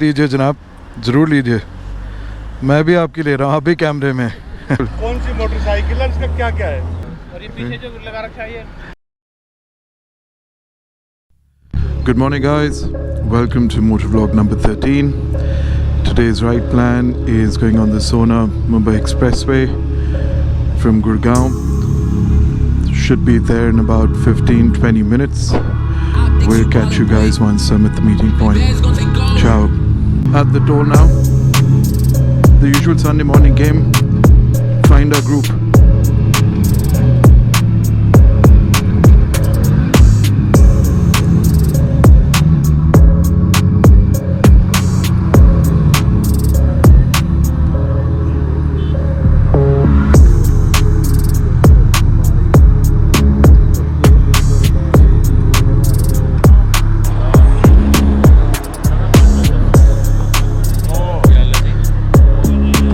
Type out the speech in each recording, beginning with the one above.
लीजिए जनाब, ज़रूर लीजिए। मैं भी आपकी ले रहा हूँ, आप भी कैमरे में। कौन सी मोटरसाइकिल है, इसका क्या क्या है? और ये पीछे जो लगा रखा है ये Good morning guys, welcome to motovlog number 13. Today's ride plan is going on the Sona Mumbai Expressway from Gurgaon. Should be there in about 15-20 minutes. We'll catch you guys once I'm at the meeting point. Ciao. At the toll now. The usual Sunday morning game. Find our group.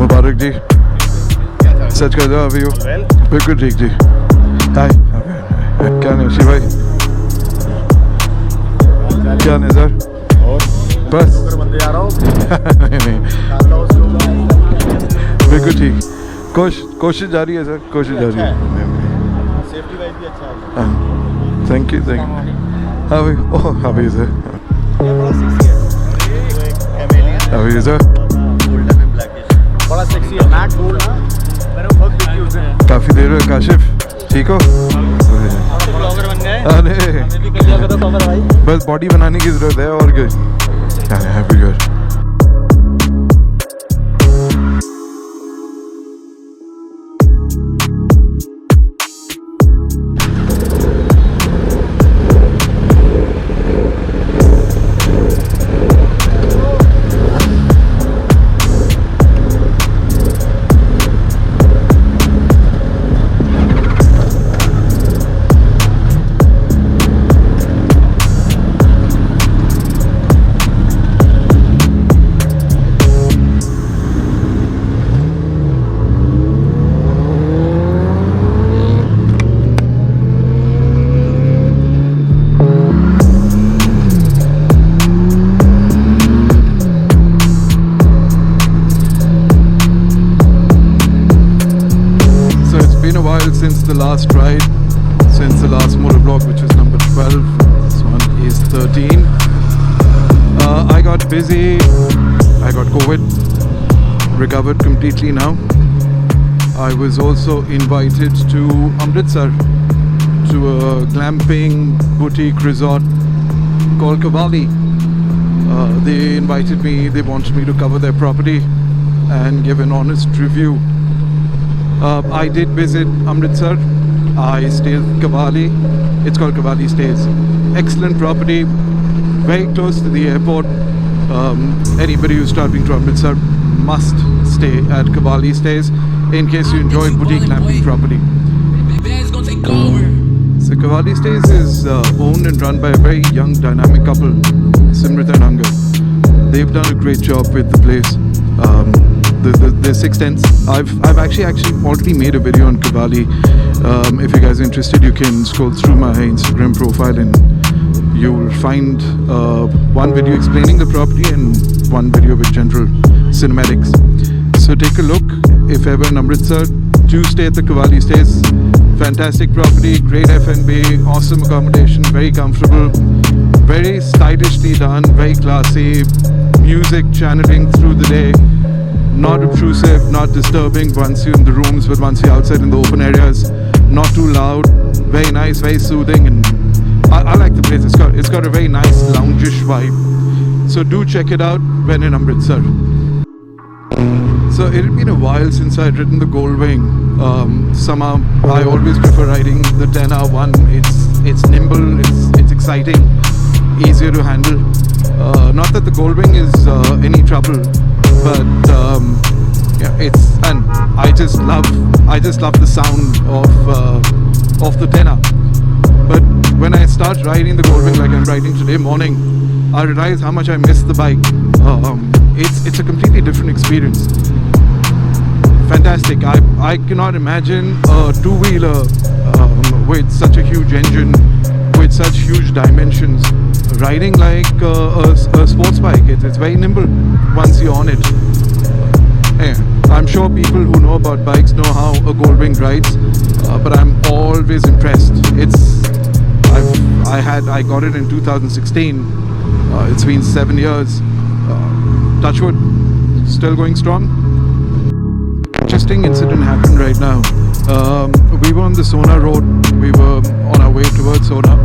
मुबारक जी, सच कर दो अभी हो बिल्कुल ठीक जी। हाय, क्या नहीं शिव भाई, क्या नहीं सर, बस बंदे आ रहा हूँ। नहीं बिल्कुल ठीक, कोशिश जारी है सर, कोशिश जारी है। सेफ्टी वाइज भी अच्छा है। थैंक यू हाँ भाई, ओह हाँ भाई सर, बड़ा सेक्सी है। हाँ भाई सर, गोल्डन में ब्लैकिश, बड़ा सेक्सी है। मैट गोल्ड ना, मैंने बहुत देखी उसे। काफ़ी देर हुई काशिफ, ठीक हो? ब्लॉगर बन गए। अरे हमें भी कर दिया करो कवर भाई। बस बॉडी बनाने की ज़रूरत है और क्या है, happy good. Since the last ride, since the last motovlog, which is number 12, this one is 13. I got busy, I got COVID, recovered completely now. I was also invited to Amritsar, to a glamping boutique resort called Kavali. They invited me, they wanted me to cover their property and give an honest review. I did visit Amritsar. I stayed at Kavali. It's called Kavali Stays. Excellent property, very close to the airport. Anybody who's traveling to Amritsar must stay at Kavali Stays in case you enjoy boutique glamping property. So Kavali Stays is owned and run by a very young, dynamic couple, Simrit and Angad. They've done a great job with the place. The 6 tents. I've actually already made a video on Kavali. If you guys are interested, you can scroll through my Instagram profile and you'll find one video explaining the property and one video with general cinematics. So take a look. If ever in Amritsar, do stay at the Kavali Stays. Fantastic property, great F&B, awesome accommodation, very comfortable, very stylishly done, very classy. Music channeling through the day. Not obtrusive, not disturbing once you're in the rooms, but once you're outside in the open areas, not too loud, very nice, very soothing, and I like the place. It's got a very nice loungish vibe. So do check it out when in Amritsar. So it had been a while since I'd ridden the Goldwing. Somehow I always prefer riding the 10R one. It's nimble, it's exciting, easier to handle. Not that the Goldwing is any trouble, but yeah, and I just love the sound of the 10R. But when I start riding the Goldwing like I'm riding today morning, I realize how much I miss the bike. It's a completely different experience. Fantastic. I cannot imagine a two-wheeler with such a huge engine, with such huge dimensions, riding like a sports bike. It's very nimble once you're on it. I'm sure people who know about bikes know how a Goldwing rides, but I'm always impressed. I got it in 2016. It's been 7 years. Touchwood, still going strong. Interesting incident happened right now. We were on the Sona road. We were on our way towards Sona.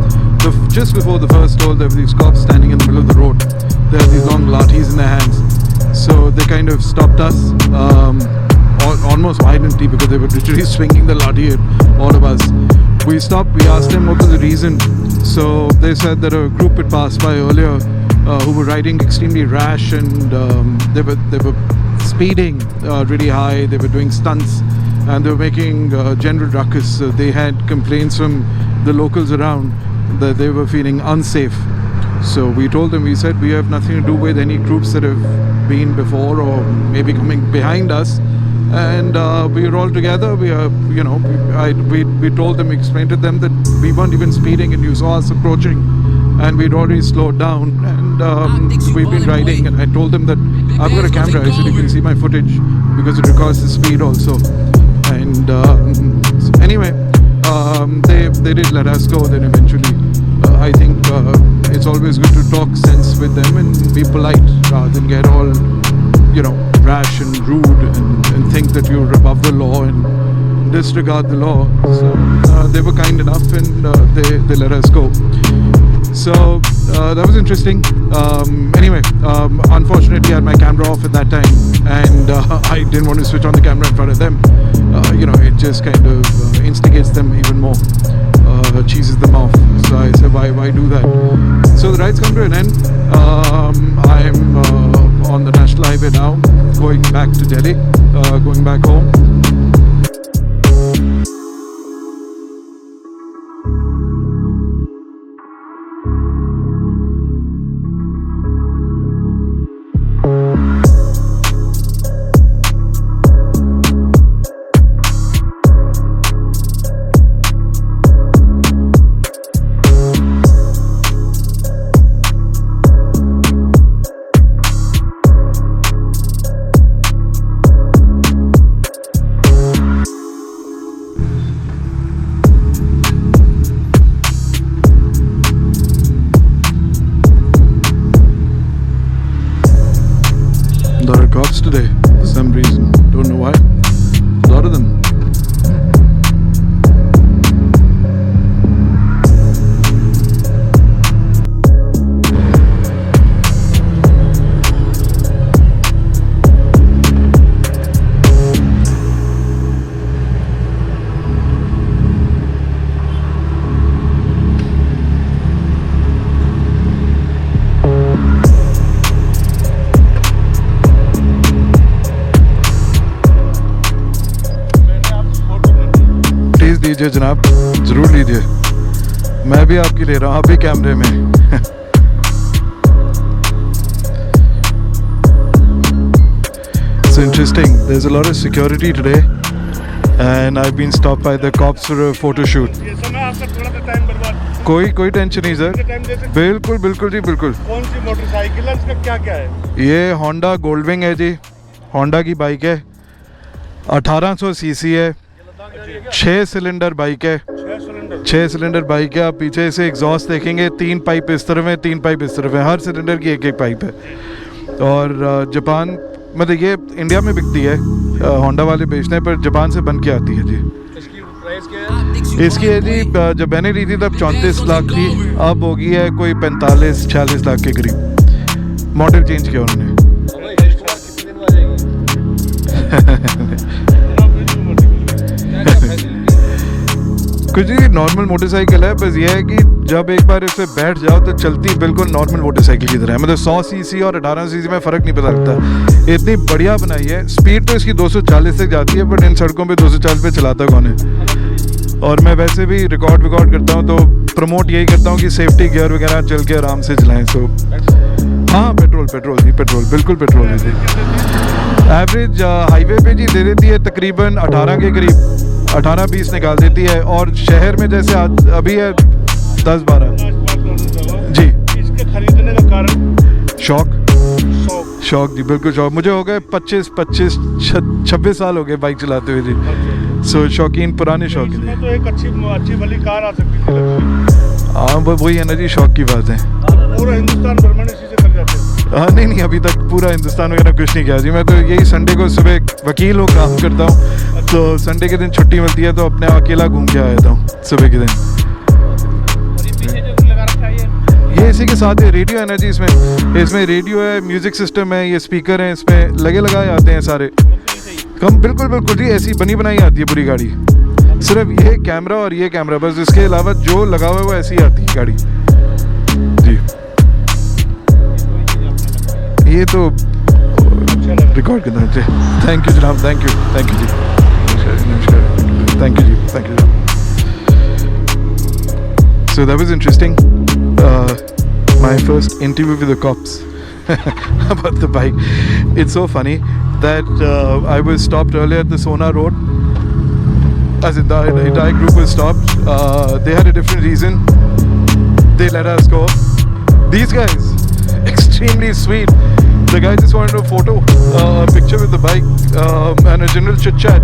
Just before the first toll, there were these cops standing in the middle of the road. They had these long lathis in their hands. So they kind of stopped us, almost violently, because they were literally swinging the lathi at all of us. We stopped, we asked them what was the reason. So they said that a group had passed by earlier who were riding extremely rash, and they were speeding really high. They were doing stunts, and they were making general ruckus. They had complaints from the locals around that they were feeling unsafe. So we told them, we said, we have nothing to do with any groups that have been before or maybe coming behind us, and we are all together. We are, we told them, explained to them that we weren't even speeding, and you saw us approaching, and we'd already slowed down, and we've been riding. And I told them that I've got a camera, I said you can see my footage because it records the speed also. And anyway, they did let us go then eventually. I think it's always good to talk sense with them and be polite rather than get all, rash and rude and think that you're above the law and disregard the law. So they were kind enough, and they let us go. So that was interesting. Anyway, unfortunately I had my camera off at that time, and I didn't want to switch on the camera in front of them. It just kind of instigates them even more, cheeses them off. So I said, why do that? So the ride's come to an end. I'm on the National Highway now, going back to Delhi, going back home. There are cops today for some reason, don't know why. A lot of them. लीजिए जनाब, ज़रूर लीजिए. मैं भी आपकी ले रहा हूँ, आप भी कैमरे में. It's interesting. There's a lot of security today, and I've been stopped by the cops for a photo shoot. कोई टेंशन नहीं सर. बिल्कुल जी बिल्कुल. कौन सी मोटरसाइकिल है, इसका क्या है? ये होंडा गोल्डविंग है जी. होंडा की बाइक है. 1800 सीसी है. 6 सिलेंडर बाइक है. 6 सिलेंडर बाइक है. आप पीछे से एग्जॉस्ट देखेंगे, 3 पाइप इस तरफ है, 3 पाइप इस तरफ है. हर सिलेंडर की एक पाइप है. और जापान, मतलब ये इंडिया में बिकती है, होंडा वाले बेचते हैं, पर जापान से बन के आती है जी. इसकी प्राइस क्या है? इसकी है जी, जब मैंने ली थी तब 34 लाख थी, अब होगी है कोई 45-46 लाख के करीब. मॉडल चेंज किया उन्होंने. कुछ नहीं, नॉर्मल मोटरसाइकिल है. बस ये है कि जब एक बार इस पर बैठ जाओ तो चलती बिल्कुल नॉर्मल मोटरसाइकिल की तरह है. मतलब 100 सीसी और 18 सीसी में फ़र्क नहीं पता लगता. इतनी बढ़िया बनाई है. स्पीड तो इसकी 240 तक जाती है, बट इन सड़कों पे 240 पे चलाता कौन है. और मैं वैसे भी रिकॉर्ड करता हूँ, तो प्रमोट यही करता हूँ कि सेफ्टी गियर वगैरह चल के आराम से चलाएँ. सो हाँ, पेट्रोल जी, पेट्रोल बिल्कुल पेट्रोल है जी. एवरेज हाईवे पे जी दे देती है तकरीबन 18 के करीब, 18-20 निकाल देती है. और शहर में जैसे अभी है 10-12 जी. इसके कारण शौक शौक जी, बिल्कुल शौक। मुझे हो गए 26 साल हो गए बाइक चलाते हुए जी। सो शौकीन, पुराने शौकीन। इसमें तो एक अच्छी भली कार आ सकती थी लग्जरी। हाँ वही है ना जी, शौक की बात है। पूरा हिंदुस्तान भर में इसी से कर जाते हैं। हाँ नहीं अभी तक पूरा हिंदुस्तान वगैरह कुछ नहीं किया जी। मैं तो यही संडे को सुबह वकील हूँ, काम करता हूँ, तो संडे के दिन छुट्टी मिलती है तो अपने अकेला घूम के आया था सुबह के दिन। और ये पीछे जो लगा रखा है ये इसी के साथ है, रेडियो है ना जी इसमें रेडियो है, म्यूजिक सिस्टम है, ये स्पीकर हैं, इसमें लगे लगाए आते हैं सारे। कम बिल्कुल जी, ऐसी बनी बनाई आती है पूरी गाड़ी। सिर्फ ये कैमरा और ये कैमरा, बस इसके अलावा जो लगा हुआ है वो ऐसी ही आती है गाड़ी जी। ये तो रिकॉर्ड करना है। थैंक यू जनाब, थैंक यू जी, नमस्कार, थैंक यू जी। So that was interesting. My first interview with the cops about the bike. It's so funny that I was stopped earlier at the Sona Road. As in the entire group was stopped. They had a different reason. They let us go. These guys, extremely sweet. The guy just wanted a photo, a picture with the bike, and a general chit chat.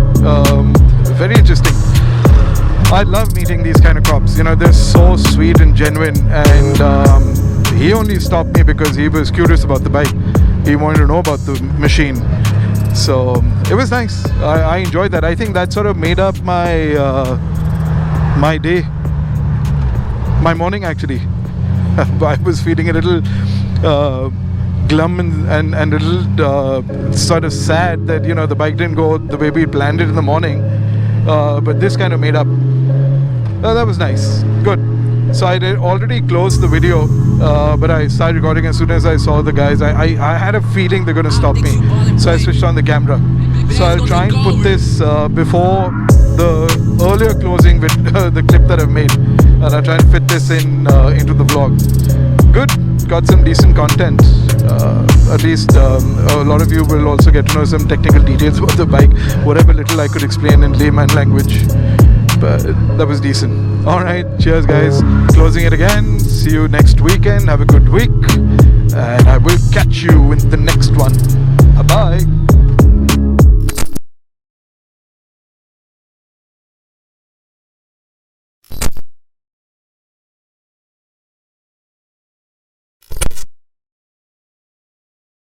Very interesting. I love meeting these kind of cops. You know, they're so sweet and genuine. And he only stopped me because he was curious about the bike. He wanted to know about the machine. So it was nice. I enjoyed that. I think that sort of made up my day, my morning actually. I was feeling a little glum and a little sort of sad that, you know, the bike didn't go the way we planned it in the morning. But this kind of made up. That was nice. Good. So I did already closed the video, but I started recording as soon as I saw the guys. I had a feeling they're going to stop me. So I switched on the camera. So I'll try and put this before the earlier closing with the clip that I've made. And I'll try and fit this into the vlog. Good. Got some decent content. At least a lot of you will also get to know some technical details about the bike. Whatever little I could explain in layman language. But that was decent. Alright, cheers guys. Closing it again. See you next weekend. Have a good week. And I will catch you in the next one. Bye-bye.